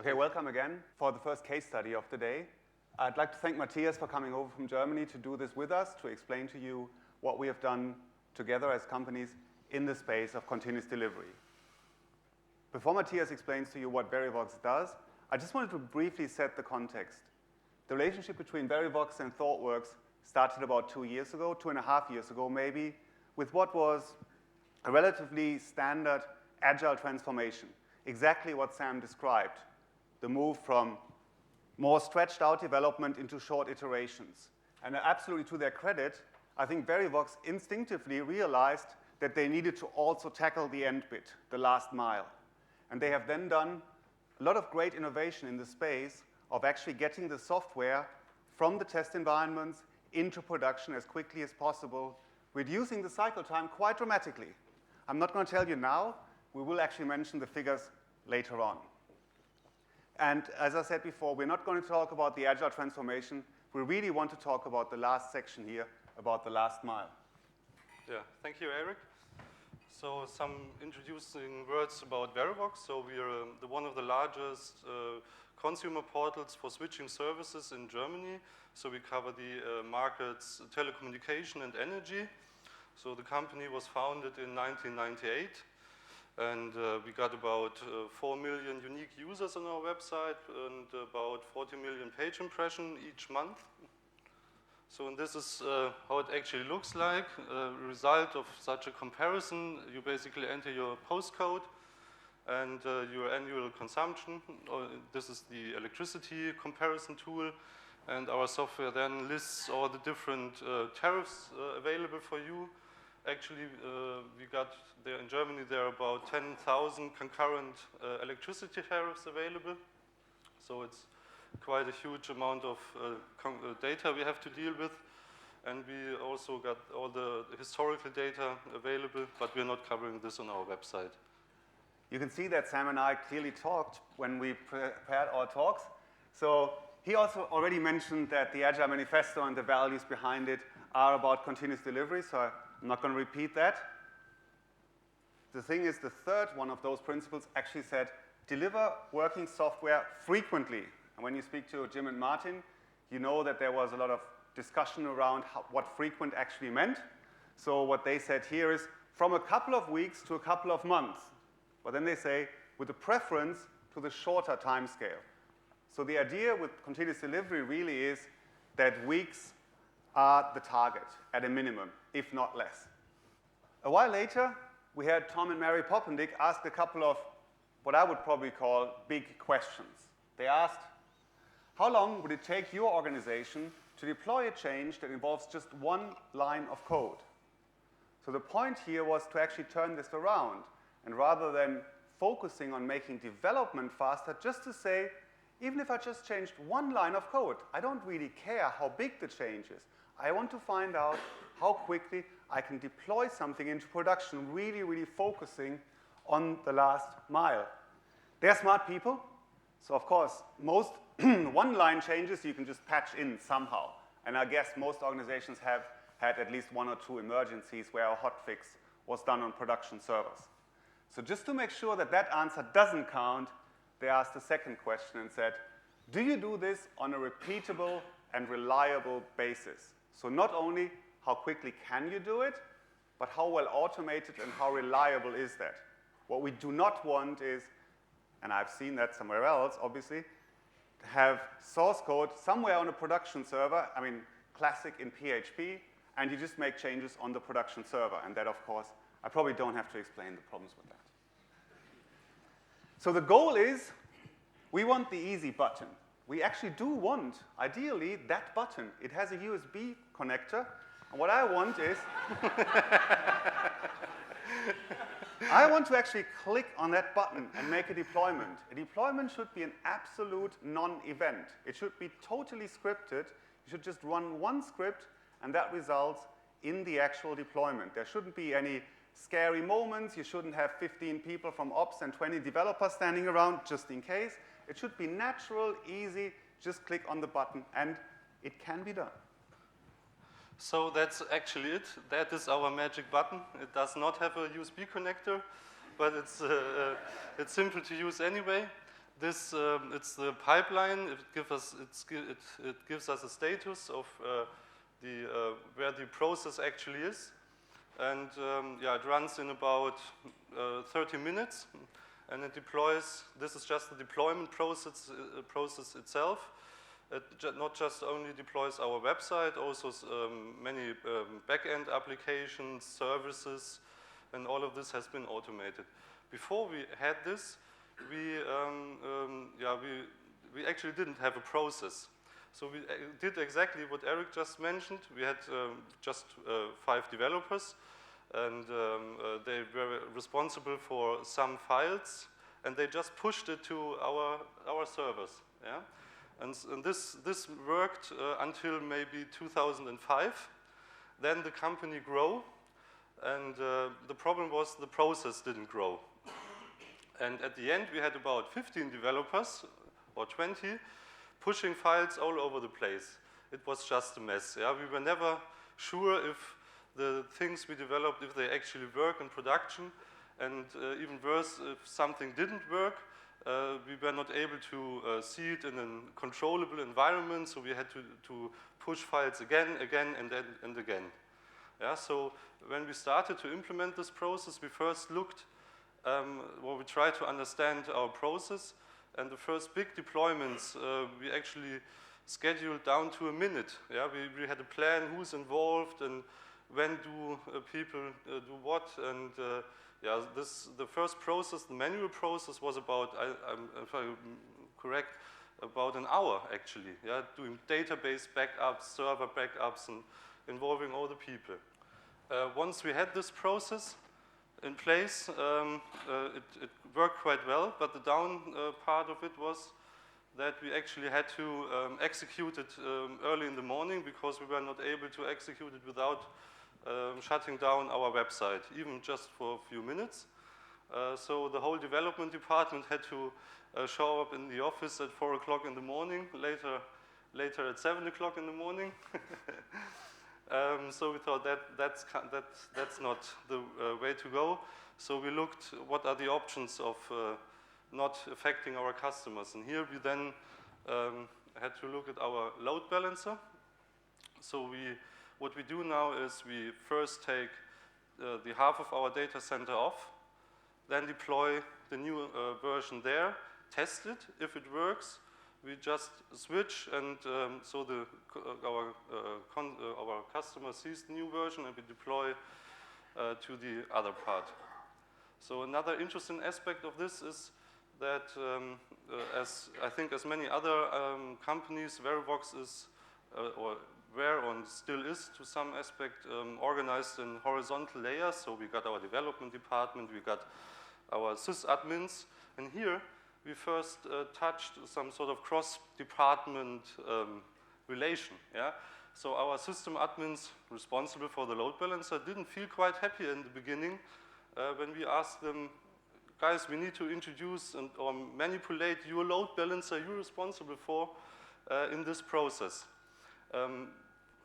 Okay, welcome again for the first case study of the day. I'd like to thank Matthias for coming over from Germany to do this with us, to explain to you what we have done together as companies in the space of continuous delivery. Before Matthias explains to you what Verivox does, I just wanted to briefly set the context. The relationship between Verivox and ThoughtWorks started about 2 years ago, 2.5 years ago maybe, with what was a relatively standard agile transformation. Exactly what Sam described, the move from more stretched out development into short iterations. And absolutely to their credit, I think Verivox instinctively realized that they needed to also tackle the end bit, the last mile. And they have then done a lot of great innovation in the space of actually getting the software from the test environments into production as quickly as possible, reducing the cycle time quite dramatically. I'm not going to tell you now. We will actually mention the figures later on. And as I said before, we're not going to talk about the agile transformation. We really want to talk about the last section here, about the last mile. Yeah, thank you, Erik. So some introducing words about Verivox. So we are one of the largest consumer portals for switching services in Germany. So we cover the markets telecommunication and energy. So the company was founded in 1998. And we got about 4 million unique users on our website and about 40 million page impressions each month. So and this is how it actually looks like. Result of such a comparison, you basically enter your postcode and your annual consumption. This is the electricity comparison tool. And our software then lists all the different tariffs available for you. Actually, we got there in Germany, there are about 10,000 concurrent electricity tariffs available. So it's quite a huge amount of data we have to deal with. And we also got all the historical data available, but we're not covering this on our website. You can see that Sam and I clearly talked when we prepared our talks. So he also already mentioned that the Agile Manifesto and the values behind it are about continuous delivery. So I'm not going to repeat that. The thing is, the third one of those principles actually said, deliver working software frequently. And when you speak to Jim and Martin, you know that there was a lot of discussion around what frequent actually meant. So what they said here is from a couple of weeks to a couple of months. But then they say, with a preference to the shorter time scale. So the idea with continuous delivery really is that weeks are the target at a minimum, if not less. A while later, we had Tom and Mary Poppendick ask a couple of what I would probably call big questions. They asked, how long would it take your organization to deploy a change that involves just one line of code? So the point here was to actually turn this around, and rather than focusing on making development faster, just to say, even if I just changed one line of code, I don't really care how big the change is. I want to find out how quickly I can deploy something into production, really, really focusing on the last mile. They're smart people. So, of course, most one-line changes you can just patch in somehow. And I guess most organizations have had at least 1 or 2 emergencies where a hotfix was done on production servers. So just to make sure that that answer doesn't count, they asked a second question and said, do you do this on a repeatable and reliable basis? So not only how quickly can you do it, but how well automated and how reliable is that? What we do not want is, and I've seen that somewhere else, obviously, to have source code somewhere on a production server, I mean, classic in PHP, and you just make changes on the production server. And that, of course, I probably don't have to explain the problems with that. So the goal is, we want the easy button. We actually do want, ideally, that button. It has a USB connector. And what I want is, I want to actually click on that button and make a deployment. A deployment should be an absolute non-event. It should be totally scripted. You should just run one script, and that results in the actual deployment. There shouldn't be any scary moments. You shouldn't have 15 people from ops and 20 developers standing around just in case. It should be natural, easy, just click on the button, and it can be done. So that's actually it. That is our magic button. It does not have a USB connector, but it's simple to use anyway. This it's the pipeline. It gives us a status of where the process actually is, and yeah, it runs in about 30 minutes, and it deploys. This is just the deployment process itself. It not just only deploys our website, also many back-end applications, services, and all of this has been automated. Before we had this, we actually didn't have a process. So we did exactly what Erik just mentioned. We had just 5 developers, and they were responsible for some files, and they just pushed it to our servers. Yeah? And this worked until maybe 2005. Then the company grew, and the problem was the process didn't grow. And at the end, we had about 15 developers, or 20, pushing files all over the place. It was just a mess. Yeah? We were never sure if the things we developed, if they actually work in production, and even worse, if something didn't work, we were not able to see it in a controllable environment, so we had to push files again, and again. Yeah, so when we started to implement this process, we first looked, we tried to understand our process, and the first big deployments we actually scheduled down to a minute. Yeah, we had a plan who's involved and when do people do what, and yeah, the first process, the manual process, was about, if I'm correct, about an hour actually. Yeah, doing database backups, server backups, and involving all the people. Once we had this process in place, it worked quite well. But the down part of it was that we actually had to execute it early in the morning, because we were not able to execute it without shutting down our website, even just for a few minutes. So the whole development department had to show up in the office at 4 o'clock in the morning, later at 7 o'clock in the morning. So we thought that's not the way to go. So we looked what are the options of not affecting our customers. And here we then had to look at our load balancer. So what we do now is we first take the half of our data center off, then deploy the new version there, test it. If it works, we just switch, and so our customer sees the new version, and we deploy to the other part. So another interesting aspect of this is that, as many other companies, Verivox is, or still is to some aspect, organized in horizontal layers. So we got our development department, we got our sysadmins, and here we first touched some sort of cross-department relation. Yeah? So our system admins responsible for the load balancer didn't feel quite happy in the beginning when we asked them, guys, we need to introduce or manipulate your load balancer you're responsible for in this process.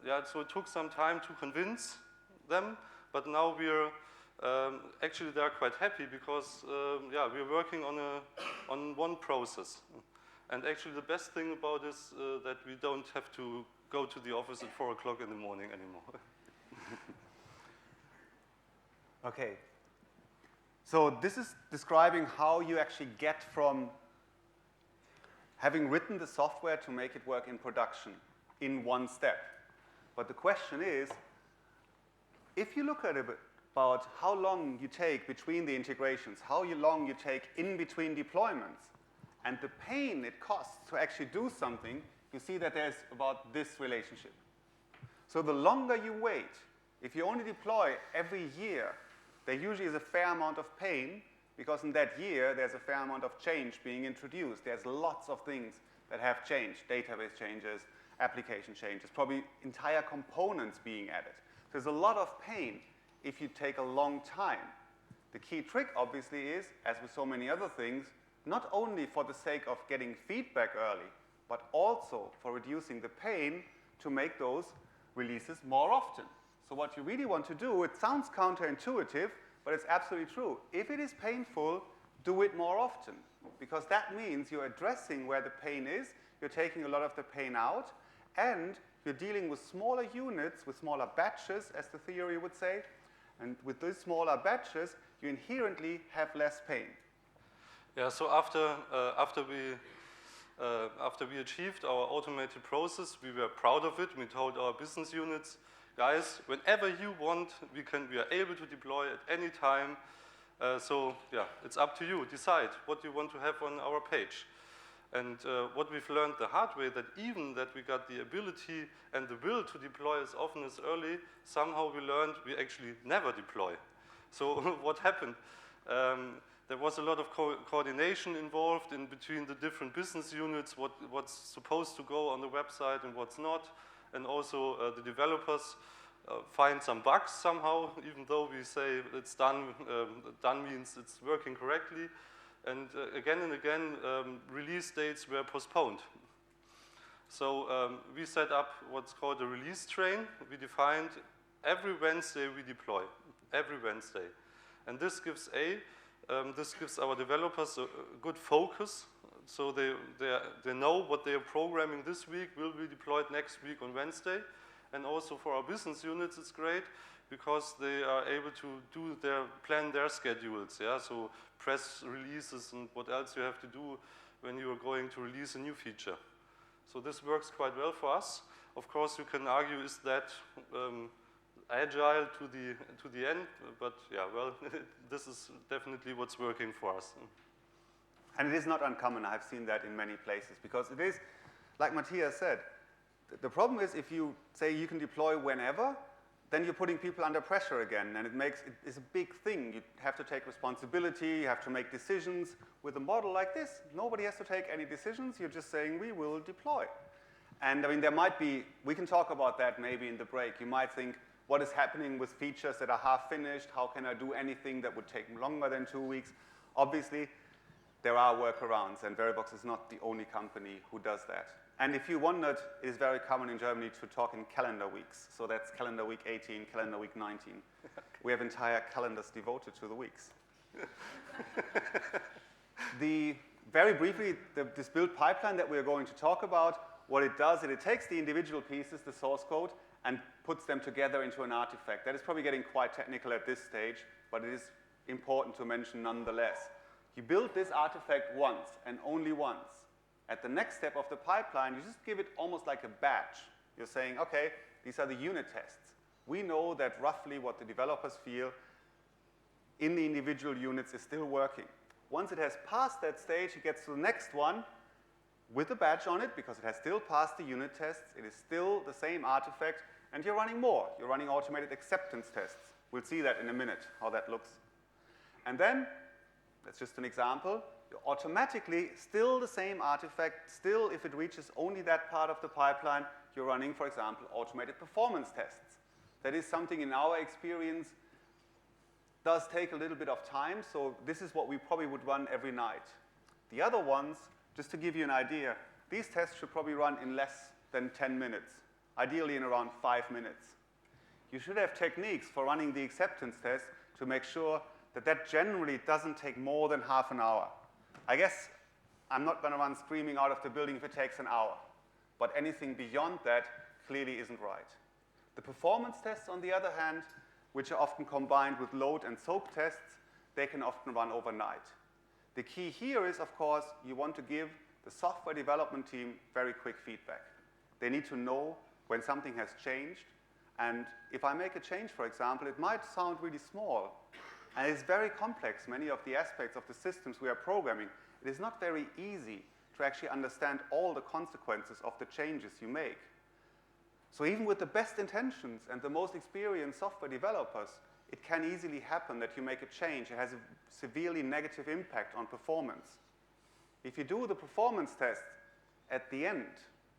Yeah, so it took some time to convince them, but now we're actually they're quite happy, because yeah, we're working on one process. And actually the best thing about this that we don't have to go to the office at 4 o'clock in the morning anymore. Okay. So this is describing how you actually get from having written the software to make it work in production in one step. But the question is, if you look at it about how long you take between the integrations, how long you take in between deployments, and the pain it costs to actually do something, you see that there's about this relationship. So the longer you wait, if you only deploy every year, there usually is a fair amount of pain, because in that year there's a fair amount of change being introduced. There's lots of things that have changed, database changes, application changes, probably entire components being added. There's a lot of pain if you take a long time. The key trick, obviously, is, as with so many other things, not only for the sake of getting feedback early, but also for reducing the pain to make those releases more often. So what you really want to do, it sounds counterintuitive, but it's absolutely true. If it is painful, do it more often. because that means you're addressing where the pain is, you're taking a lot of the pain out, and you're dealing with smaller units, with smaller batches, as the theory would say, and with those smaller batches, you inherently have less pain. Yeah, so after we achieved our automated process, we were proud of it. We told our business units, guys, whenever you want, we are able to deploy at any time. So yeah, it's up to you. Decide what you want to have on our page. And what we've learned the hard way, that even that we got the ability and the will to deploy as often as early, somehow we learned we actually never deploy. So what happened? There was a lot of coordination involved in between the different business units, what's supposed to go on the website and what's not. And also the developers find some bugs somehow, even though we say it's done. Done means it's working correctly. And again and again, release dates were postponed. So we set up what's called a release train. We defined every Wednesday we deploy, every Wednesday. And this gives our developers a good focus, so they know what they are programming this week will be deployed next week on Wednesday. And also for our business units, it's great because they are able to plan their schedules. Yeah, so press releases and what else you have to do when you are going to release a new feature. So this works quite well for us. Of course, you can argue, is that agile to the end? But yeah, well, this is definitely what's working for us. And it is not uncommon. I've seen that in many places, because it is, like Matthias said, the problem is if you say you can deploy whenever, then you're putting people under pressure again, and it's a big thing. You have to take responsibility, you have to make decisions. With a model like this, nobody has to take any decisions. You're just saying, we will deploy. And I mean, there might be, we can talk about that maybe in the break. You might think, what is happening with features that are half finished? How can I do anything that would take longer than 2 weeks? Obviously, there are workarounds, and Verivox is not the only company who does that. And if you wondered, it is very common in Germany to talk in calendar weeks. So that's calendar week 18, calendar week 19. We have entire calendars devoted to the weeks. Very briefly, this build pipeline that we're going to talk about, what it does is it takes the individual pieces, the source code, and puts them together into an artifact. That is probably getting quite technical at this stage, but it is important to mention nonetheless. You build this artifact once and only once. At the next step of the pipeline, you just give it almost like a badge. You're saying, okay, these are the unit tests. We know that roughly what the developers feel in the individual units is still working. Once it has passed that stage, it gets to the next one with a badge on it, because it has still passed the unit tests. It is still the same artifact, and you're running more. You're running automated acceptance tests. We'll see that in a minute, how that looks. And then, that's just an example, you're automatically still the same artifact. Still, if it reaches only that part of the pipeline, you're running, for example, automated performance tests. That is something in our experience does take a little bit of time, so this is what we probably would run every night. The other ones, just to give you an idea, these tests should probably run in less than 10 minutes, ideally in around 5 minutes. You should have techniques for running the acceptance test to make sure that generally doesn't take more than half an hour. I guess I'm not going to run screaming out of the building if it takes an hour, but anything beyond that clearly isn't right. The performance tests, on the other hand, which are often combined with load and soak tests, they can often run overnight. The key here is, of course, you want to give the software development team very quick feedback. They need to know when something has changed, and if I make a change, for example, it might sound really small, and it's very complex, many of the aspects of the systems we are programming. It is not very easy to actually understand all the consequences of the changes you make. So even with the best intentions and the most experienced software developers, it can easily happen that you make a change. It has a severely negative impact on performance. If you do the performance test at the end,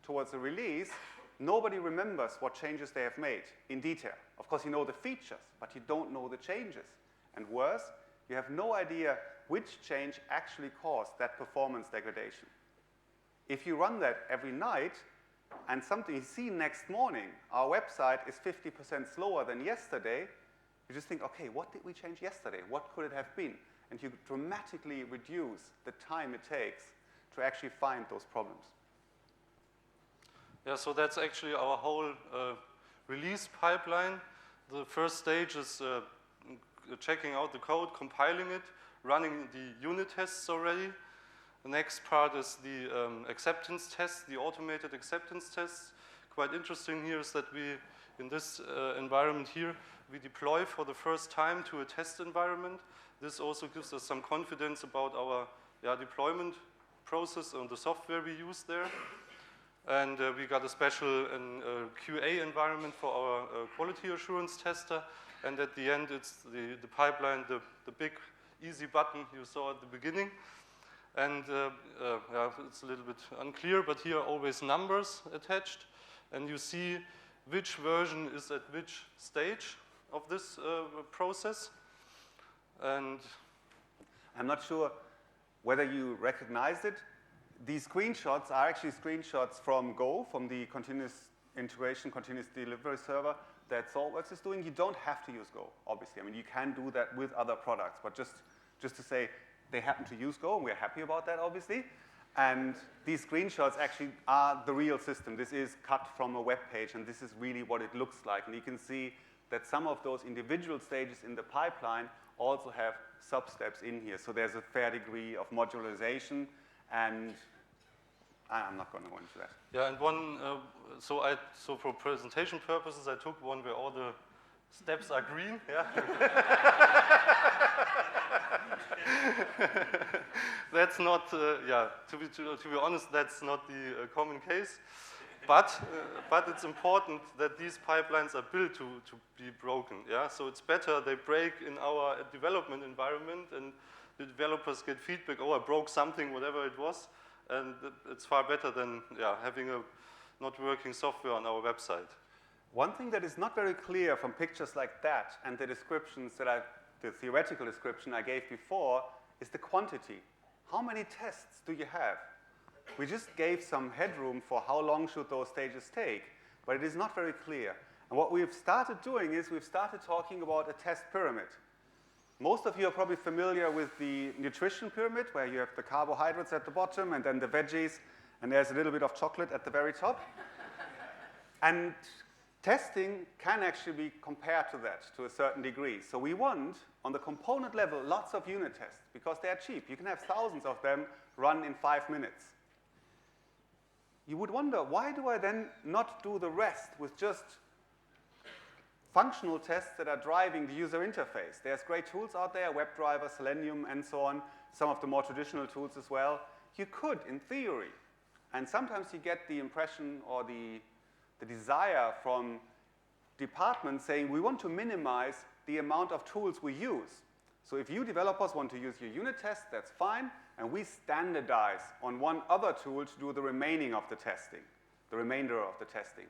towards the release, nobody remembers what changes they have made in detail. Of course, you know the features, but you don't know the changes. And worse, you have no idea which change actually caused that performance degradation. If you run that every night, and something you see next morning, our website is 50% slower than yesterday, you just think, okay, what did we change yesterday? What could it have been? and you dramatically reduce the time it takes to actually find those problems. Yeah, so that's actually our whole release pipeline. The first stage is checking out the code, compiling it, running the unit tests already. The next part is the acceptance tests, the automated acceptance tests. Quite interesting here is that we, in this environment here, we deploy for the first time to a test environment. This also gives us some confidence about our deployment process and the software we use there. And we got a special QA environment for our quality assurance tester. And at the end, it's the pipeline, the big, easy button you saw at the beginning. And it's a little bit unclear, but here are always numbers attached. And you see which version is at which stage of this process. And I'm not sure whether you recognized it. These screenshots are actually screenshots from Go, from the continuous integration, continuous delivery server that ThoughtWorks is doing. You don't have to use Go, obviously. I mean, you can do that with other products, but just to say they happen to use Go, and we're happy about that, obviously. And these screenshots actually are the real system. This is cut from a web page, and this is really what it looks like. And you can see that some of those individual stages in the pipeline also have sub-steps in here. So there's a fair degree of modularization, and I'm not going to go into that. yeah, and one, so for presentation purposes, I took one where all the steps are green. Yeah. That's not, to be honest, that's not the common case. But it's important that these pipelines are built to be broken. Yeah, so it's better they break in our development environment, and the developers get feedback. Oh, I broke something, whatever it was, and it's far better than having a not working software on our website. One thing that is not very clear from pictures like that and the descriptions the theoretical description I gave before is the quantity. How many tests do you have? We just gave some headroom for how long should those stages take, but it is not very clear. And what we've started doing is we've started talking about a test pyramid. Most of you are probably familiar with the nutrition pyramid, where you have the carbohydrates at the bottom and then the veggies, and there's a little bit of chocolate at the very top. And testing can actually be compared to that to a certain degree. So we want, on the component level, lots of unit tests, because they are cheap. You can have thousands of them run in 5 minutes. You would wonder, why do I then not do the rest with just functional tests that are driving the user interface? There's great tools out there, WebDriver, Selenium, and so on, some of the more traditional tools as well. You could, in theory, and sometimes you get the impression or the desire from departments saying, we want to minimize the amount of tools we use. So if you developers want to use your unit test, that's fine, and we standardize on one other tool to do the remaining of the testing, the remainder of the testing.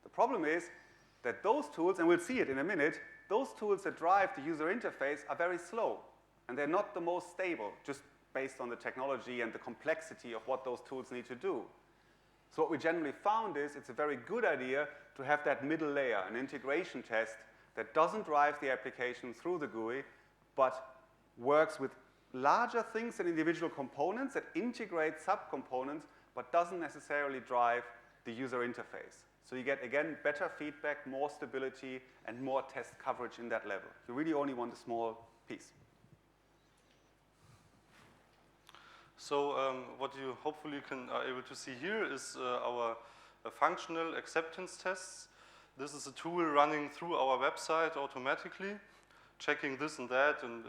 The problem is that those tools, and we'll see it in a minute, those tools that drive the user interface are very slow, and they're not the most stable, just based on the technology and the complexity of what those tools need to do. So what we generally found is it's a very good idea to have that middle layer, an integration test that doesn't drive the application through the GUI, but works with larger things than individual components, that integrate subcomponents, but doesn't necessarily drive the user interface. So you get, again, better feedback, more stability, and more test coverage in that level. You really only want a small piece. So what you hopefully are able to see here is our functional acceptance tests. This is a tool running through our website automatically, checking this and that, and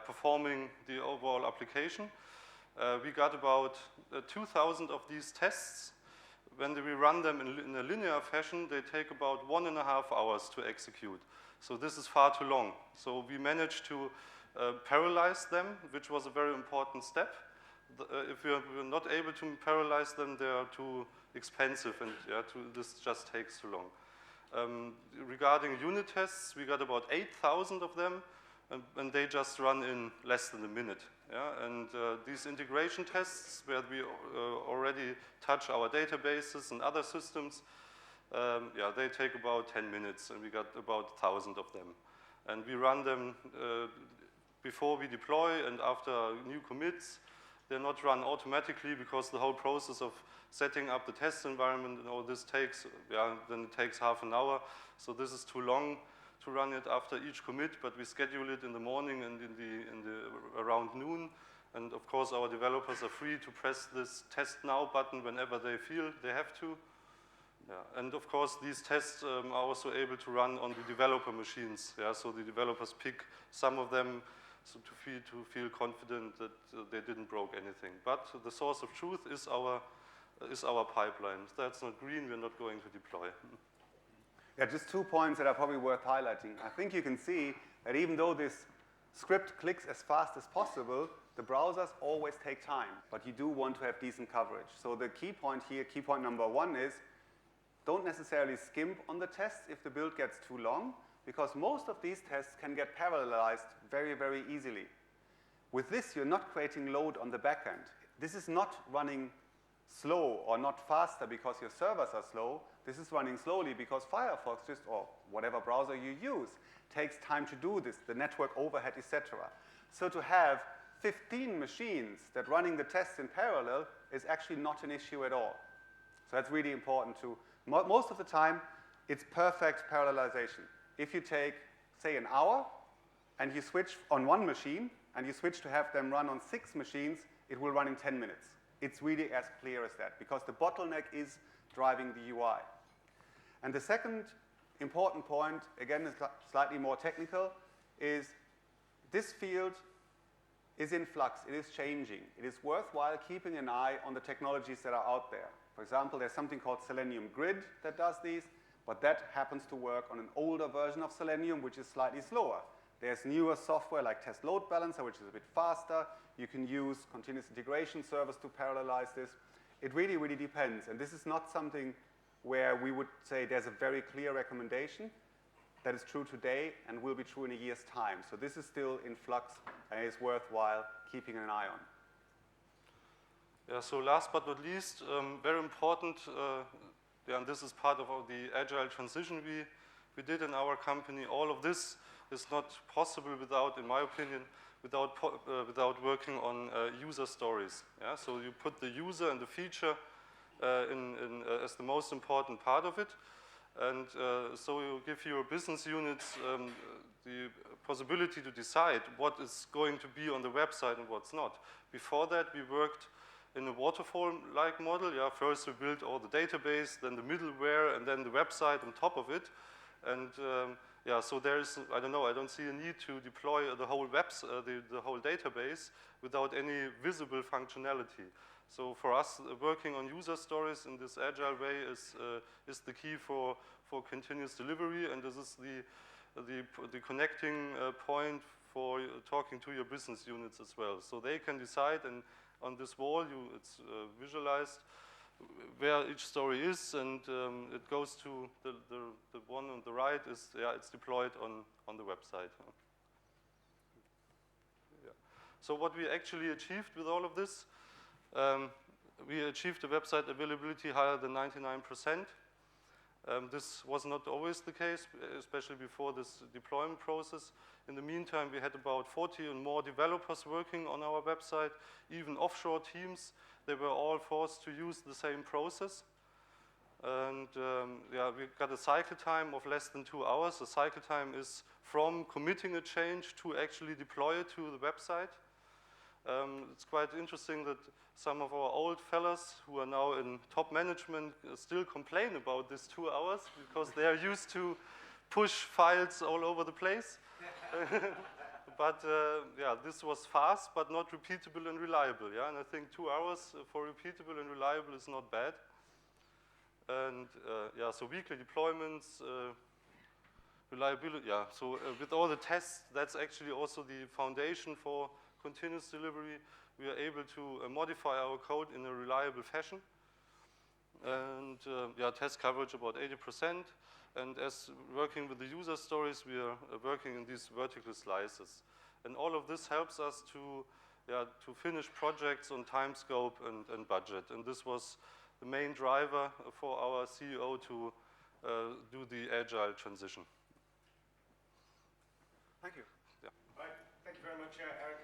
performing the overall application. We got about 2,000 of these tests. When we run them in a linear fashion, they take about 1.5 hours to execute. So this is far too long. So we managed to parallelize them, which was a very important step. If we are not able to parallelize them, they are too expensive, and this just takes too long. Regarding unit tests, we got about 8,000 of them, and they just run in less than a minute. Yeah? And these integration tests, where we already touch our databases and other systems, they take about 10 minutes, and we got about 1,000 of them. And we run them before we deploy and after new commits. They're not run automatically because the whole process of setting up the test environment and all this takes, then it takes half an hour. So this is too long to run it after each commit, but we schedule it in the morning and around noon. And of course, our developers are free to press this test now button whenever they feel they have to. Yeah. And of course, these tests are also able to run on the developer machines. Yeah? So the developers pick some of them so to feel confident that they didn't broke anything. But the source of truth is our pipeline. If that's not green, we're not going to deploy. Yeah, just 2 points that are probably worth highlighting. I think you can see that even though this script clicks as fast as possible, the browsers always take time, but you do want to have decent coverage. So the key point here, key point number 1 is, don't necessarily skimp on the tests if the build gets too long, because most of these tests can get parallelized very, very easily. With this, you're not creating load on the back end. This is not running slow or not faster because your servers are slow. This is running slowly because Firefox or whatever browser you use, takes time to do this, the network overhead, etc. So to have 15 machines that running the tests in parallel is actually not an issue at all. So that's really important too. Most of the time, it's perfect parallelization. If you take, say, an hour, and you switch on one machine, and you switch to have them run on 6 machines, it will run in 10 minutes. It's really as clear as that, because the bottleneck is driving the UI. And the second important point, again, is slightly more technical, is this field is in flux. It is changing. It is worthwhile keeping an eye on the technologies that are out there. For example, there's something called Selenium Grid that does these, but that happens to work on an older version of Selenium, which is slightly slower. There's newer software like Test Load Balancer, which is a bit faster. You can use continuous integration servers to parallelize this. It really, really depends. And this is not something where we would say there's a very clear recommendation that is true today and will be true in a year's time. So this is still in flux and is worthwhile keeping an eye on. Yeah, so last but not least, very important, and this is part of the Agile transition we did in our company. All of this is not possible without, in my opinion, without working on user stories. Yeah? So you put the user and the feature as the most important part of it. And so you give your business units the possibility to decide what is going to be on the website and what's not. Before that, we worked in a waterfall-like model. Yeah, first we built all the database, then the middleware, and then the website on top of it. And yeah, so there's, I don't see a need to deploy the whole the whole database without any visible functionality. So for us, working on user stories in this agile way is the key for continuous delivery, and this is the connecting point for talking to your business units as well. So they can decide, and on this wall, it's visualized where each story is, and it goes to the one on the right is, yeah, it's deployed on the website. Yeah. So what we actually achieved with all of this, we achieved a website availability higher than 99%. This was not always the case, especially before this deployment process. In the meantime, we had about 40 and more developers working on our website, even offshore teams. They were all forced to use the same process. And yeah, we got a cycle time of less than 2 hours. The cycle time is from committing a change to actually deploy it to the website. It's quite interesting that some of our old fellas who are now in top management still complain about this 2 hours because they are used to push files all over the place. But yeah, this was fast, but not repeatable and reliable. Yeah, and I think 2 hours for repeatable and reliable is not bad. And yeah, so weekly deployments, reliability. Yeah, so with all the tests, that's actually also the foundation for continuous delivery. We are able to modify our code in a reliable fashion. And yeah, test coverage about 80%. And as working with the user stories, we are working in these vertical slices. And all of this helps us to finish projects on time scope and budget. And this was the main driver for our CEO to do the agile transition. Thank you. Yeah. All right. Thank you very much. Co-Chair Erik